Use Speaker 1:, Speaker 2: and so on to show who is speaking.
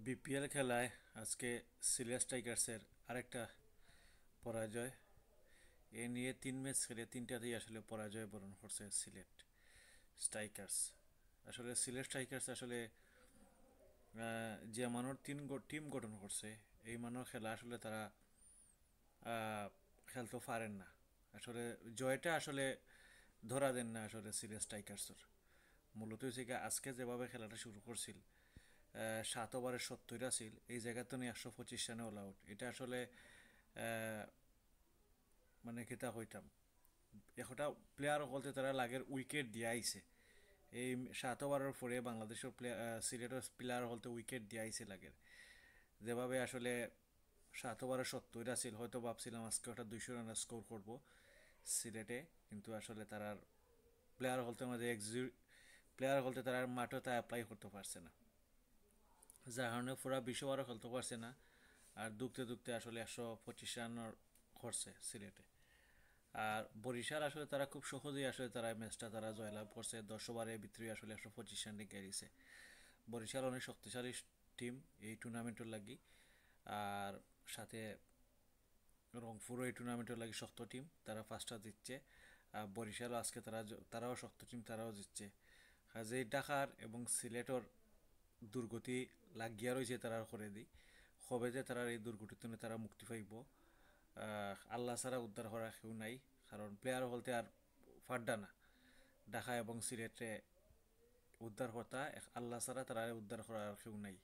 Speaker 1: BPL খেলায় আজকে সিলেট স্ট্রাইকার্সের আরেকটা পরাজয়। এ নিয়ে 3 ম্যাচ খেলে 3টাতেই আসলে পরাজয় বরণ করছে সিলেট স্ট্রাইকার্স। আসলে সিলেট স্ট্রাইকার্স আসলে যে মানের টিম গঠন করছে, এই মানের খেলা আসলে তারা খেলতে পারেন না। আসলে জয়টা আসলে ধরা দেন না আসলে সিলেট স্ট্রাইকার্সের। মূলত হচ্ছে কি, আজকে যেভাবে খেলাটা শুরু করছিল, 7 ওভারে 70 আছিল, এই জায়গাতে নিয়ে 125 রানে অল আউট। এটা আসলে মানে কিতা কইতাম, একটা প্লেয়ার বলতে তারা লাগের উইকেট দিয়া আইছে। এই 7 ওভারের পরে বাংলাদেশের প্লেয়ার, সিলেটের প্লেয়ার বলতে উইকেট দিয়া আইছে লাগের। যেভাবে আসলে 7 ওভারে 70 আছিল, হয়তো ভাবছিলাম আজকে ওটা 200 রান স্কোর করবো সিলেটে, কিন্তু আসলে তারার প্লেয়ার বলতে মাঝে প্লেয়ার বলতে তারা মাঠে তা অ্যাপ্লাই করতে পারছে না, যার কারণে পুরা 20 ওভারও খেলতে পারছে না। আর দুঃখতে দুঃখতে আসলে 125 রান করছে সিলেটে। আর বরিশাল আসলে তারা খুব সহজেই আসলে তারা ম্যাচটা তারা জয়লাভ করছে, 10 ওভারের ভিতরে আসলে 125 রান গেড়িছে। বরিশাল অনেক শক্তিশালী টিম এই টুর্নামেন্টের লাগি। আর সাথে রংপুরও এই টুর্নামেন্টের লাগি শক্ত টিম, তারা ফার্স্টটা জিতছে। আর বরিশালও আজকে তারাও শক্ত টিম, তারাও জিতছে। কাজেই ঢাকার এবং সিলেটর দুর্গতি লাগিয়া রয়েছে তারা করে দিই। কবে যে তারা এই দুর্গতির থেকে তারা মুক্তি পাইব, আল্লাহ ছাড়া উদ্ধার করা কেউ নাই। কারণ প্লেয়ার বলতে আর ফাড্ডা না, ঢাকা এবং সিলেটে উদ্ধার কর্তা আল্লাহ ছাড়া তারা উদ্ধার করার কেউ নাই।